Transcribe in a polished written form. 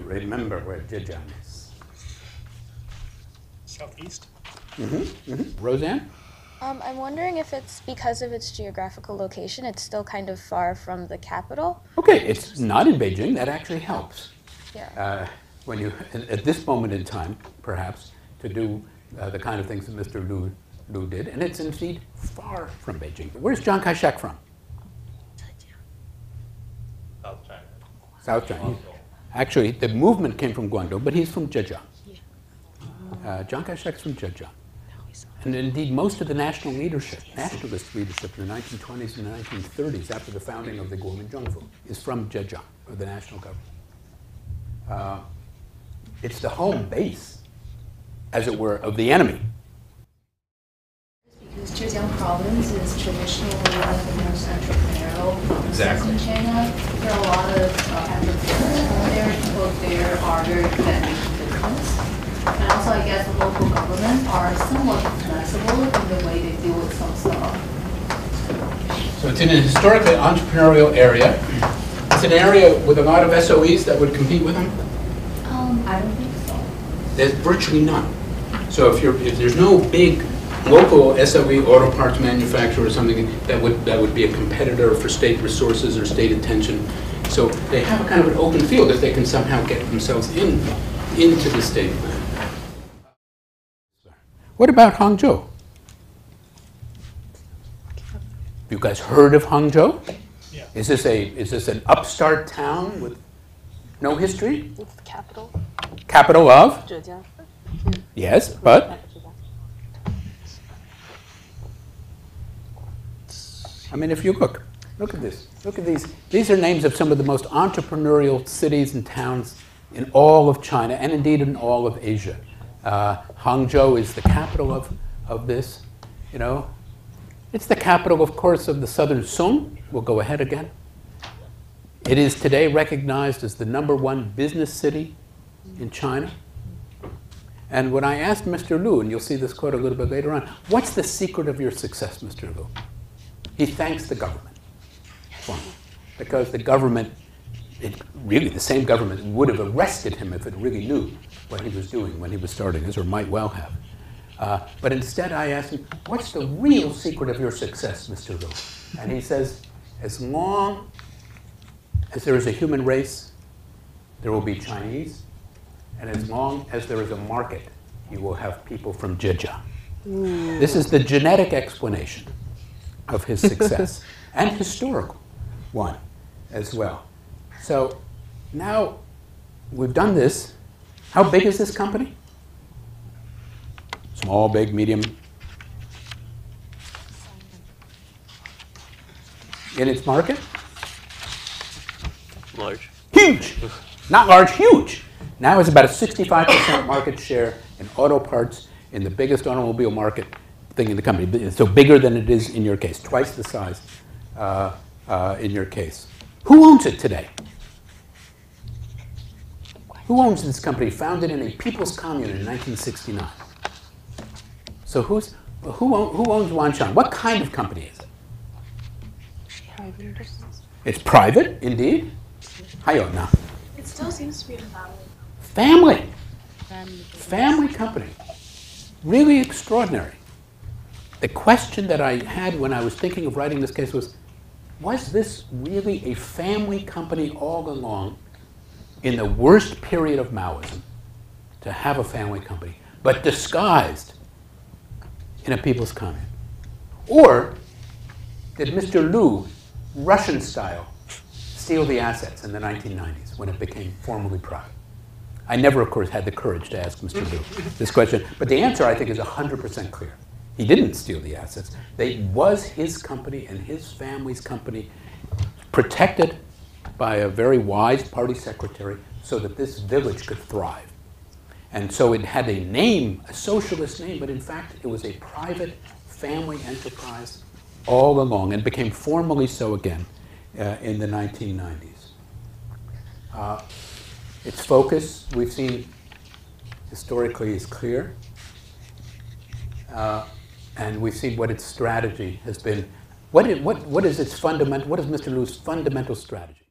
remember where Zhejiang is? Southeast? Roseanne? I'm wondering if it's because of its geographical location, it's still kind of far from the capital. Okay, it's not in Beijing. That actually helps. Yeah. When you, at this moment in time, perhaps, to do the kind of things that Mr. Liu did, and it's indeed far from Beijing. Where's Chiang Kai-shek from? South China. South China. Actually, the movement came from Guangdong, but he's from Zhejiang. Chiang Kai-shek's from Zhejiang. And indeed, most of the nationalist leadership in the 1920s and the 1930s, after the founding of the Kuomintang, is from Zhejiang, or the national government. It's the home base, as it were, of the enemy. Because Zhejiang province is traditionally one of the most entrepreneurial provinces in China. There are a lot of entrepreneurs there. People there are very good at making business. And also, I guess the local government are somewhat flexible in the way they deal with some stuff. So it's in a historically entrepreneurial area. It's an area with a lot of SOEs that would compete with them. I don't think so. There's virtually none. So if there's no big local SOE auto parts manufacturer or something that would be a competitor for state resources or state attention. So they have a kind of an open field if they can somehow get themselves into the state. What about Hangzhou? You guys heard of Hangzhou? Yeah. Is this an upstart town with no history? It's the capital. Capital of? Zhejiang. Yes, but? I mean, if you look at this. Look at these. These are names of some of the most entrepreneurial cities and towns in all of China, and indeed in all of Asia. Hangzhou is the capital of this, you know. It's the capital, of course, of the southern Song. We'll go ahead again. It is today recognized as the #1 business city in China. And when I asked Mr. Liu, and you'll see this quote a little bit later on, what's the secret of your success, Mr. Liu? He thanks the government for him, because the government, really the same government, would have arrested him if it really knew what he was doing when he was starting this, or might well have. But instead I asked him, what's the real secret of your success, Mr. Liu? And he says, as long as there is a human race, there will be Chinese, and as long as there is a market, you will have people from Zhejiang. This is the genetic explanation of his success, and historical one as well. So now we've done this. How big is this company? Small, big, medium? In its market? Large. Huge! Not large, huge! Now it's about a 65% market share in auto parts in the biggest automobile market thing in the company. So bigger than it is in your case, twice the size in your case. Who owns it today? Who owns this company, founded in a people's commune in 1969? So who owns Wanchang? What kind of company is it? It's private, indeed. 还有呢? It still seems to be a Family. Family company. Really extraordinary. The question that I had when I was thinking of writing this case was this really a family company all along in the worst period of Maoism to have a family company, but disguised in a people's commune? Or did Mr. Liu, Russian style, steal the assets in the 1990s when it became formally private? I never, of course, had the courage to ask Mr. Liu this question, but the answer, I think, is 100% clear. He didn't steal the assets. It was his company and his family's company, protected by a very wise party secretary so that this village could thrive. And so it had a name, a socialist name, but in fact it was a private family enterprise all along, and became formally so again in the 1990s. Its focus, we've seen historically, is clear. And we've seen what its strategy has been. What is its fundamental, what is Mr. Liu's fundamental strategy?